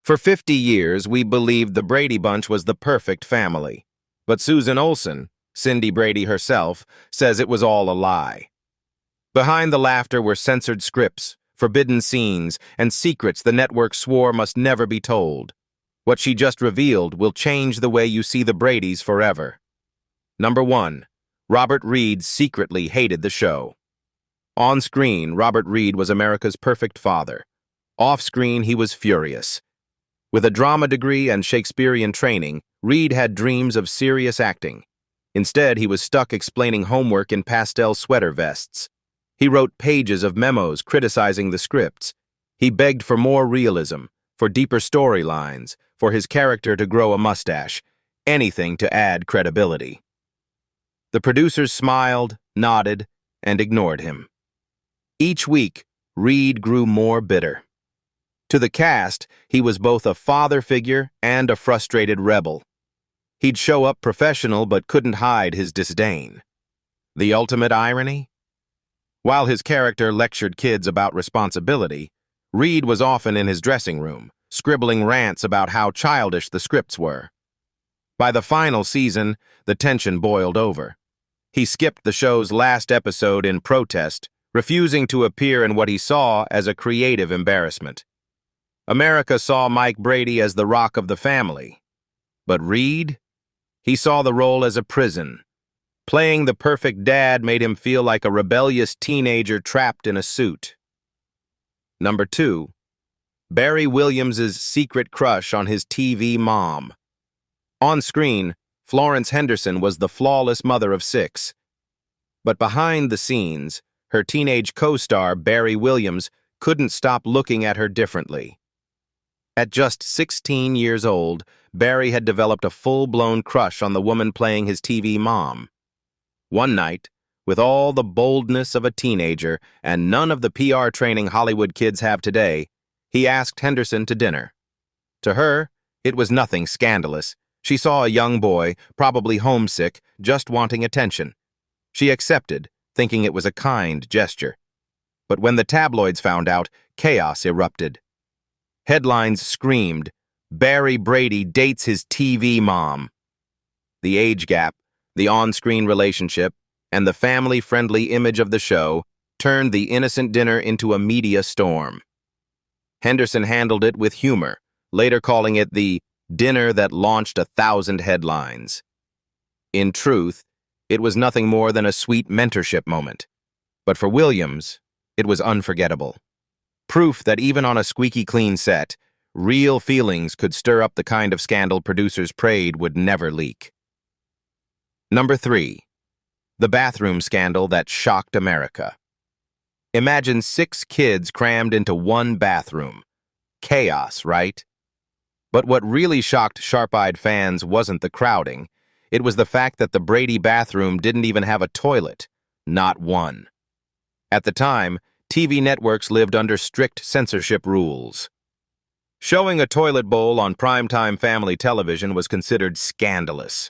For 50 years, we believed the Brady Bunch was the perfect family. But Susan Olsen, Cindy Brady herself, says it was all a lie. Behind the laughter were censored scripts, forbidden scenes, and secrets the network swore must never be told. What she just revealed will change the way you see the Bradys forever. Number 1. Robert Reed secretly hated the show. On screen, Robert Reed was America's perfect father. Off screen, he was furious. With a drama degree and Shakespearean training, Reed had dreams of serious acting. Instead, he was stuck explaining homework in pastel sweater vests. He wrote pages of memos criticizing the scripts. He begged for more realism, for deeper storylines, for his character to grow a mustache, anything to add credibility. The producers smiled, nodded, and ignored him. Each week, Reed grew more bitter. To the cast, he was both a father figure and a frustrated rebel. He'd show up professional but couldn't hide his disdain. The ultimate irony? While his character lectured kids about responsibility, Reed was often in his dressing room, scribbling rants about how childish the scripts were. By the final season, the tension boiled over. He skipped the show's last episode in protest, refusing to appear in what he saw as a creative embarrassment. America saw Mike Brady as the rock of the family. But Reed? He saw the role as a prison. Playing the perfect dad made him feel like a rebellious teenager trapped in a suit. Number 2. Barry Williams's secret crush on his TV mom. On screen, Florence Henderson was the flawless mother of 6. But behind the scenes, her teenage co-star Barry Williams couldn't stop looking at her differently. At just 16 years old, Barry had developed a full-blown crush on the woman playing his TV mom. One night, with all the boldness of a teenager and none of the PR training Hollywood kids have today, he asked Henderson to dinner. To her, it was nothing scandalous. She saw a young boy, probably homesick, just wanting attention. She accepted, thinking it was a kind gesture. But when the tabloids found out, chaos erupted. Headlines screamed, "Barry Brady dates his TV mom." The age gap, the on-screen relationship, and the family-friendly image of the show turned the innocent dinner into a media storm. Henderson handled it with humor, later calling it the dinner that launched 1,000 headlines. In truth, it was nothing more than a sweet mentorship moment. But for Williams, it was unforgettable. Proof that even on a squeaky clean set, real feelings could stir up the kind of scandal producers prayed would never leak. Number 3. The bathroom scandal that shocked America. Imagine 6 kids crammed into one bathroom. Chaos, right? But what really shocked sharp-eyed fans wasn't the crowding. It was the fact that the Brady bathroom didn't even have a toilet. Not one. At the time, TV networks lived under strict censorship rules. Showing a toilet bowl on primetime family television was considered scandalous.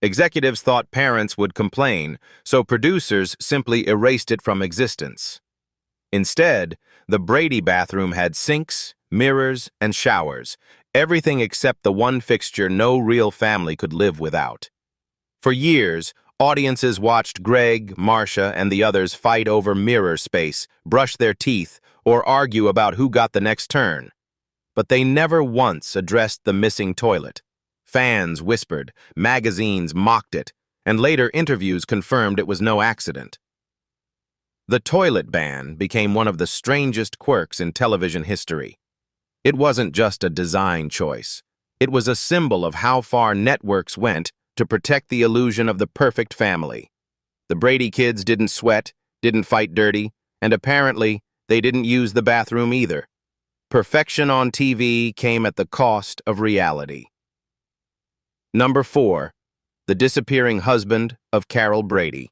Executives thought parents would complain, so producers simply erased it from existence. Instead, the Brady bathroom had sinks, mirrors, and showers, everything except the one fixture no real family could live without. For years, audiences watched Greg, Marcia, and the others fight over mirror space, brush their teeth, or argue about who got the next turn. But they never once addressed the missing toilet. Fans whispered, magazines mocked it, and later interviews confirmed it was no accident. The toilet ban became one of the strangest quirks in television history. It wasn't just a design choice. It was a symbol of how far networks went to protect the illusion of the perfect family. The Brady kids didn't sweat, didn't fight dirty, and apparently they didn't use the bathroom either. Perfection on TV came at the cost of reality. Number 4. The disappearing husband of Carol Brady.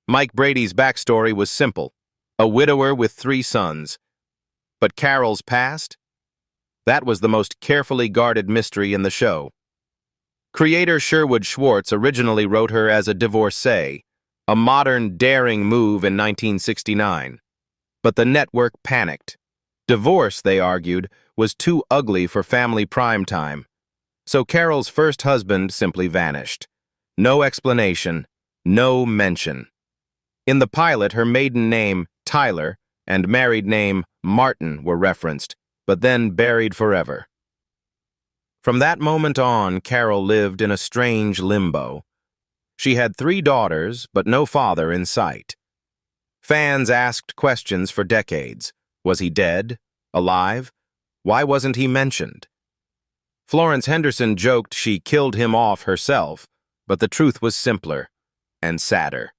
Mike Brady's backstory was simple, a widower with 3 sons. But Carol's past? That was the most carefully guarded mystery in the show. Creator Sherwood Schwartz originally wrote her as a divorcee, a modern, daring move in 1969. But the network panicked. Divorce, they argued, was too ugly for family prime time, so Carol's first husband simply vanished. No explanation, no mention. In the pilot, her maiden name, Tyler, and married name, Martin, were referenced, but then buried forever. From that moment on, Carol lived in a strange limbo. She had 3 daughters, but no father in sight. Fans asked questions for decades. Was he dead? Alive? Why wasn't he mentioned? Florence Henderson joked she killed him off herself, but the truth was simpler and sadder.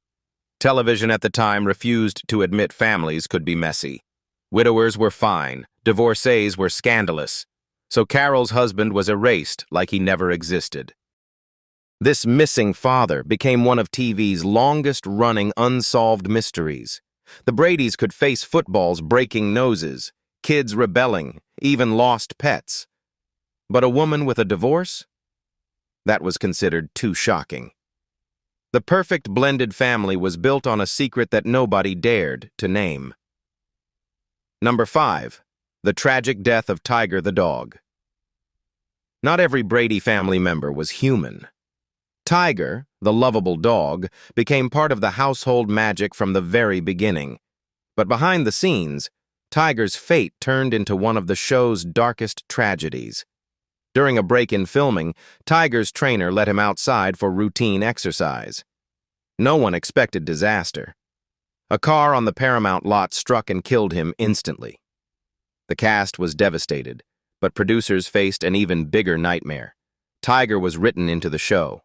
Television at the time refused to admit families could be messy. Widowers were fine, divorcees were scandalous, so Carol's husband was erased like he never existed. This missing father became one of TV's longest-running unsolved mysteries. The Bradys could face footballs breaking noses, kids rebelling, even lost pets. But a woman with a divorce? That was considered too shocking. The perfect blended family was built on a secret that nobody dared to name. Number 5. The tragic death of Tiger the dog. Not every Brady family member was human. Tiger, the lovable dog, became part of the household magic from the very beginning. But behind the scenes, Tiger's fate turned into one of the show's darkest tragedies. During a break in filming, Tiger's trainer let him outside for routine exercise. No one expected disaster. A car on the Paramount lot struck and killed him instantly. The cast was devastated, but producers faced an even bigger nightmare. Tiger was written into the show.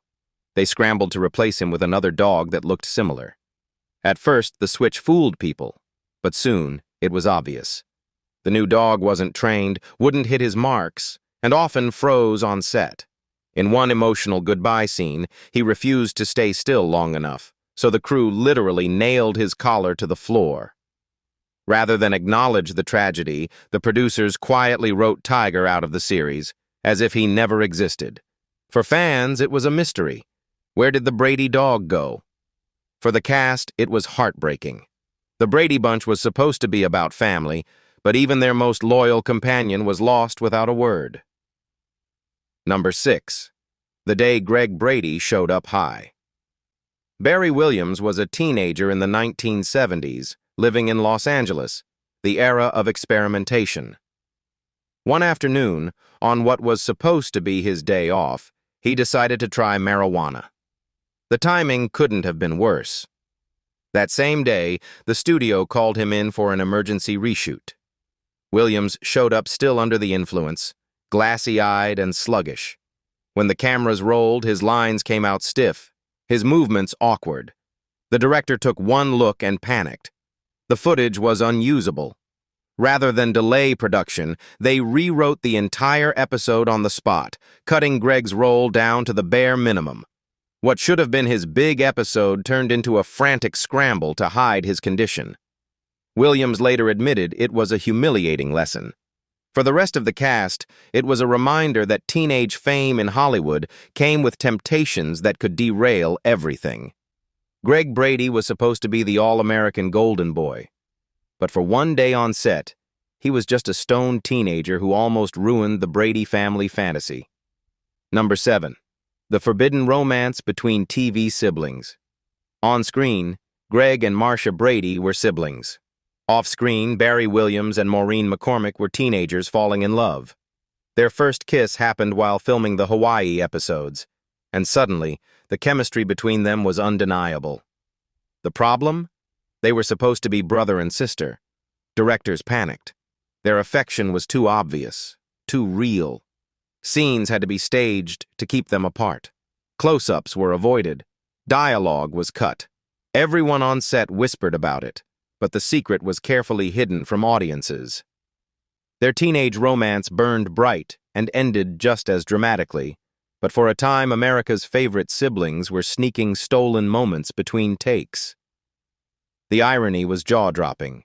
They scrambled to replace him with another dog that looked similar. At first, the switch fooled people, but soon it was obvious. The new dog wasn't trained, wouldn't hit his marks, and often froze on set. In one emotional goodbye scene, he refused to stay still long enough, so the crew literally nailed his collar to the floor. Rather than acknowledge the tragedy, the producers quietly wrote Tiger out of the series, as if he never existed. For fans, it was a mystery. Where did the Brady dog go? For the cast, it was heartbreaking. The Brady Bunch was supposed to be about family, but even their most loyal companion was lost without a word. Number 6. The day Greg Brady showed up high. Barry Williams was a teenager in the 1970s, living in Los Angeles, the era of experimentation. One afternoon, on what was supposed to be his day off, he decided to try marijuana. The timing couldn't have been worse. That same day, the studio called him in for an emergency reshoot. Williams showed up still under the influence, glassy-eyed and sluggish. When the cameras rolled, his lines came out stiff, his movements awkward. The director took one look and panicked. The footage was unusable. Rather than delay production, they rewrote the entire episode on the spot, cutting Greg's role down to the bare minimum. What should have been his big episode turned into a frantic scramble to hide his condition. Williams later admitted it was a humiliating lesson. For the rest of the cast, it was a reminder that teenage fame in Hollywood came with temptations that could derail everything. Greg Brady was supposed to be the all-American golden boy. But for one day on set, he was just a stoned teenager who almost ruined the Brady family fantasy. Number 7. The forbidden romance between TV siblings. On screen, Greg and Marcia Brady were siblings. Off-screen, Barry Williams and Maureen McCormick were teenagers falling in love. Their first kiss happened while filming the Hawaii episodes, and suddenly, the chemistry between them was undeniable. The problem? They were supposed to be brother and sister. Directors panicked. Their affection was too obvious, too real. Scenes had to be staged to keep them apart. Close-ups were avoided. Dialogue was cut. Everyone on set whispered about it, but the secret was carefully hidden from audiences. Their teenage romance burned bright and ended just as dramatically, but for a time America's favorite siblings were sneaking stolen moments between takes. The irony was jaw-dropping.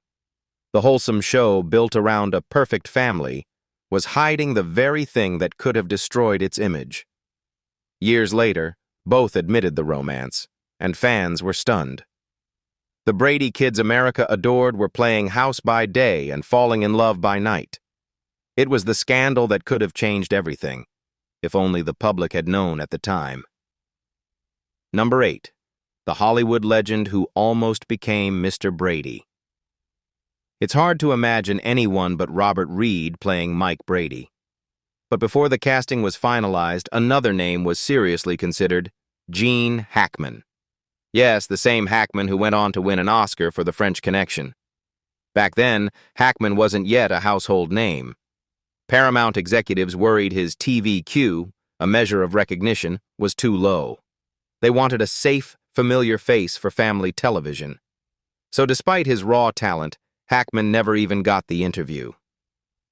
The wholesome show built around a perfect family was hiding the very thing that could have destroyed its image. Years later, both admitted the romance, and fans were stunned. The Brady kids America adored were playing house by day and falling in love by night. It was the scandal that could have changed everything, if only the public had known at the time. Number 8. The Hollywood legend who almost became Mr. Brady. It's hard to imagine anyone but Robert Reed playing Mike Brady. But before the casting was finalized, another name was seriously considered: Gene Hackman. Yes, the same Hackman who went on to win an Oscar for The French Connection. Back then, Hackman wasn't yet a household name. Paramount executives worried his TVQ, a measure of recognition, was too low. They wanted a safe, familiar face for family television. So despite his raw talent, Hackman never even got the interview.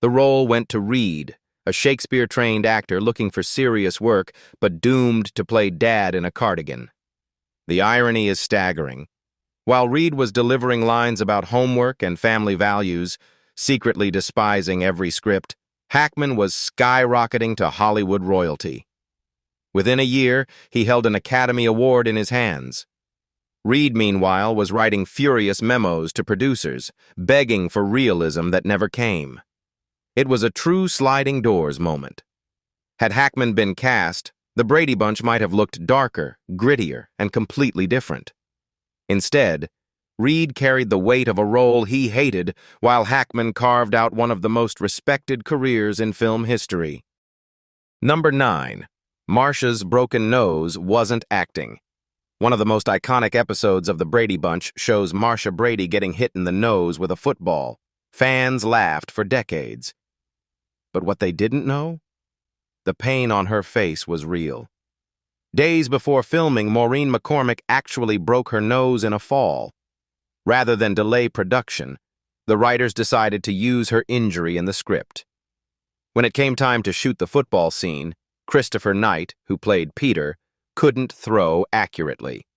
The role went to Reed, a Shakespeare-trained actor looking for serious work but doomed to play dad in a cardigan. The irony is staggering. While Reed was delivering lines about homework and family values, secretly despising every script, Hackman was skyrocketing to Hollywood royalty. Within a year, he held an Academy Award in his hands. Reed, meanwhile, was writing furious memos to producers, begging for realism that never came. It was a true sliding doors moment. Had Hackman been cast, the Brady Bunch might have looked darker, grittier, and completely different. Instead, Reed carried the weight of a role he hated, while Hackman carved out one of the most respected careers in film history. Number 9. Marsha's broken nose wasn't acting. One of the most iconic episodes of the Brady Bunch shows Marsha Brady getting hit in the nose with a football. Fans laughed for decades. But what they didn't know? The pain on her face was real. Days before filming, Maureen McCormick actually broke her nose in a fall. Rather than delay production, the writers decided to use her injury in the script. When it came time to shoot the football scene, Christopher Knight, who played Peter, couldn't throw accurately.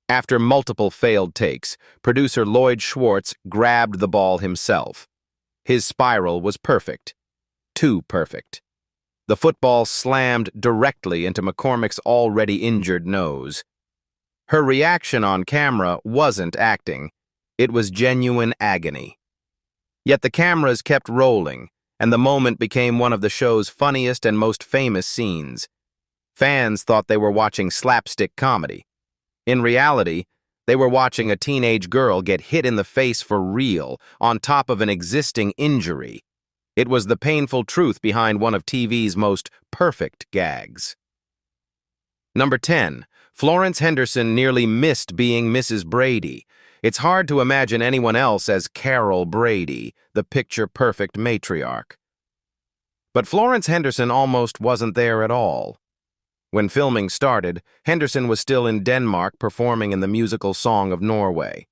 After multiple failed takes, producer Lloyd Schwartz grabbed the ball himself. His spiral was perfect. Too perfect. The football slammed directly into McCormick's already injured nose. Her reaction on camera wasn't acting. It was genuine agony. Yet the cameras kept rolling, and the moment became one of the show's funniest and most famous scenes. Fans thought they were watching slapstick comedy. In reality, they were watching a teenage girl get hit in the face for real, on top of an existing injury. It was the painful truth behind one of TV's most perfect gags. Number 10. Florence Henderson nearly missed being Mrs. Brady. It's hard to imagine anyone else as Carol Brady, the picture-perfect matriarch. But Florence Henderson almost wasn't there at all. When filming started, Henderson was still in Denmark performing in the musical Song of Norway.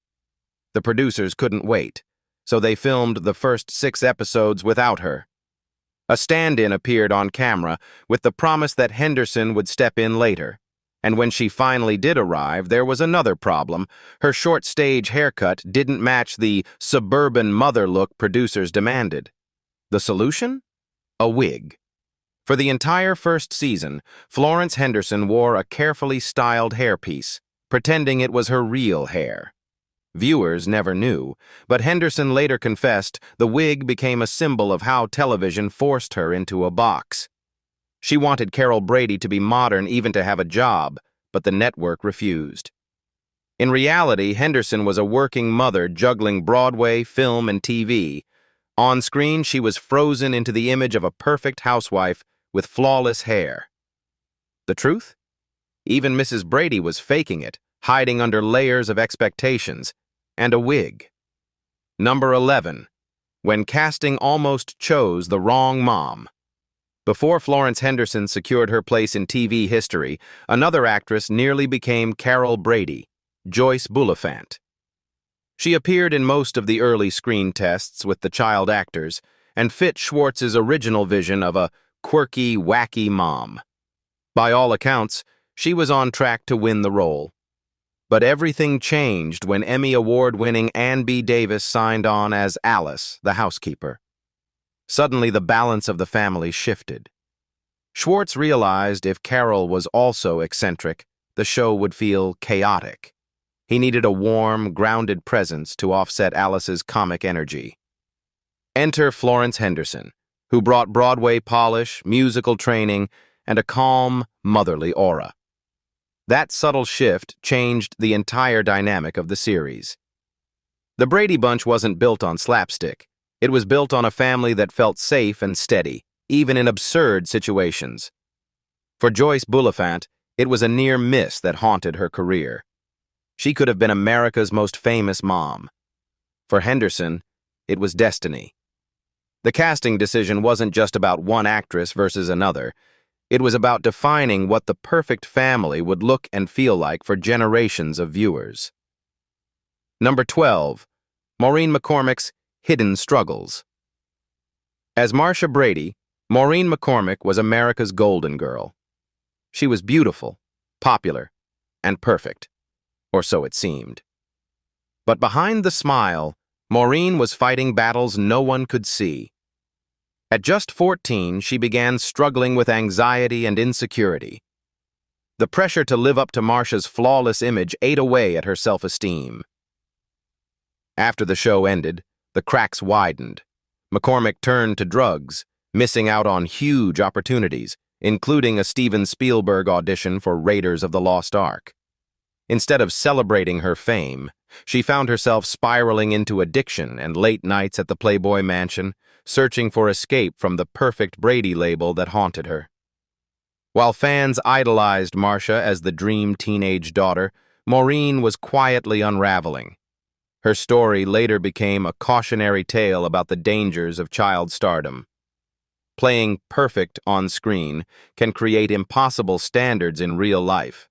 The producers couldn't wait, so they filmed the first 6 episodes without her. A stand-in appeared on camera with the promise that Henderson would step in later. And when she finally did arrive, there was another problem. Her short stage haircut didn't match the suburban mother look producers demanded. The solution? A wig. For the entire first season, Florence Henderson wore a carefully styled hairpiece, pretending it was her real hair. Viewers never knew, but Henderson later confessed the wig became a symbol of how television forced her into a box. She wanted Carol Brady to be modern, even to have a job, but the network refused. In reality, Henderson was a working mother juggling Broadway, film, and TV. On screen, she was frozen into the image of a perfect housewife with flawless hair. The truth? Even Mrs. Brady was faking it, hiding under layers of expectations, and a wig. Number 11. When casting almost chose the wrong mom. Before Florence Henderson secured her place in TV history, another actress nearly became Carol Brady, Joyce Bulifant. She appeared in most of the early screen tests with the child actors and fit Schwartz's original vision of a quirky, wacky mom. By all accounts, she was on track to win the role. But everything changed when Emmy Award-winning Ann B. Davis signed on as Alice, the housekeeper. Suddenly, the balance of the family shifted. Schwartz realized if Carol was also eccentric, the show would feel chaotic. He needed a warm, grounded presence to offset Alice's comic energy. Enter Florence Henderson, who brought Broadway polish, musical training, and a calm, motherly aura. That subtle shift changed the entire dynamic of the series. The Brady Bunch wasn't built on slapstick. It was built on a family that felt safe and steady, even in absurd situations. For Joyce Bulifant, it was a near miss that haunted her career. She could have been America's most famous mom. For Henderson, it was destiny. The casting decision wasn't just about one actress versus another. It was about defining what the perfect family would look and feel like for generations of viewers. Number 12. Maureen McCormick's Hidden Struggles. As Marcia Brady, Maureen McCormick was America's golden girl. She was beautiful, popular, and perfect, or so it seemed. But behind the smile, Maureen was fighting battles no one could see. At just 14, she began struggling with anxiety and insecurity. The pressure to live up to Marcia's flawless image ate away at her self-esteem. After the show ended, the cracks widened. McCormick turned to drugs, missing out on huge opportunities, including a Steven Spielberg audition for Raiders of the Lost Ark. Instead of celebrating her fame, she found herself spiraling into addiction and late nights at the Playboy Mansion, searching for escape from the perfect Brady label that haunted her. While fans idolized Marcia as the dream teenage daughter, Maureen was quietly unraveling. Her story later became a cautionary tale about the dangers of child stardom. Playing perfect on screen can create impossible standards in real life.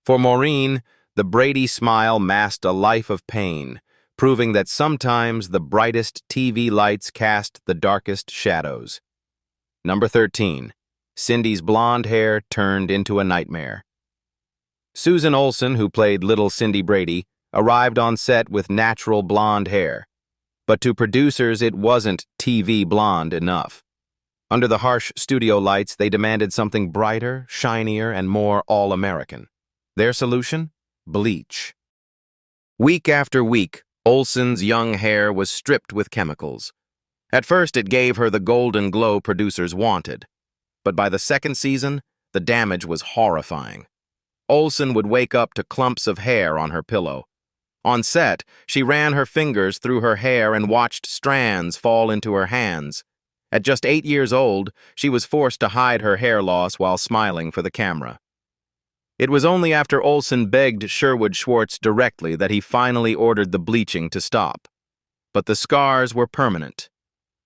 For Maureen, the Brady smile masked a life of pain, proving that sometimes the brightest TV lights cast the darkest shadows. Number 13. Cindy's blonde hair turned into a nightmare. Susan Olsen, who played little Cindy Brady, arrived on set with natural blonde hair. But to producers, it wasn't TV blonde enough. Under the harsh studio lights, they demanded something brighter, shinier, and more all-American. Their solution? Bleach. Week after week, Olsen's young hair was stripped with chemicals. At first, it gave her the golden glow producers wanted. But by the second season, the damage was horrifying. Olsen would wake up to clumps of hair on her pillow. On set, she ran her fingers through her hair and watched strands fall into her hands. At just 8 years old, she was forced to hide her hair loss while smiling for the camera. It was only after Olsen begged Sherwood Schwartz directly that he finally ordered the bleaching to stop. But the scars were permanent,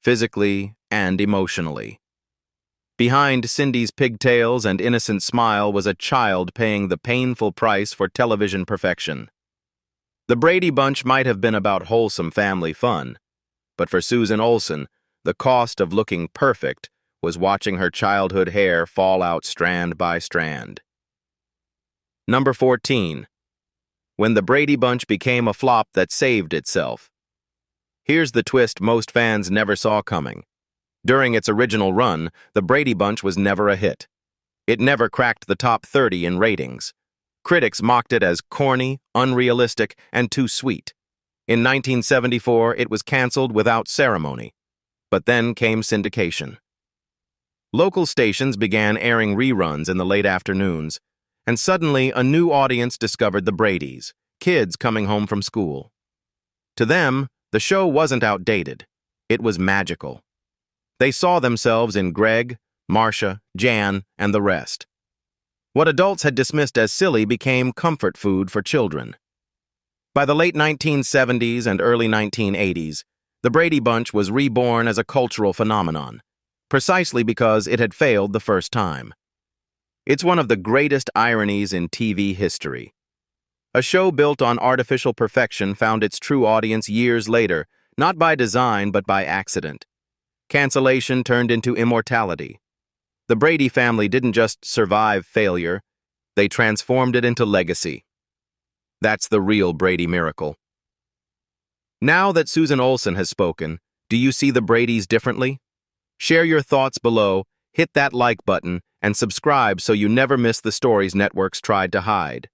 physically and emotionally. Behind Cindy's pigtails and innocent smile was a child paying the painful price for television perfection. The Brady Bunch might have been about wholesome family fun, but for Susan Olsen, the cost of looking perfect was watching her childhood hair fall out strand by strand. Number 14. When the Brady Bunch became a flop that saved itself. Here's the twist most fans never saw coming. During its original run, the Brady Bunch was never a hit. It never cracked the top 30 in ratings. Critics mocked it as corny, unrealistic, and too sweet. In 1974, it was canceled without ceremony. But then came syndication. Local stations began airing reruns in the late afternoons, and suddenly a new audience discovered the Bradys, kids coming home from school. To them, the show wasn't outdated. It was magical. They saw themselves in Greg, Marcia, Jan, and the rest. What adults had dismissed as silly became comfort food for children. By the late 1970s and early 1980s, the Brady Bunch was reborn as a cultural phenomenon, precisely because it had failed the first time. It's one of the greatest ironies in TV history. A show built on artificial perfection found its true audience years later, not by design but by accident. Cancellation turned into immortality. The Brady family didn't just survive failure, they transformed it into legacy. That's the real Brady miracle. Now that Susan Olsen has spoken, do you see the Bradys differently? Share your thoughts below, hit that like button, and subscribe so you never miss the stories networks tried to hide.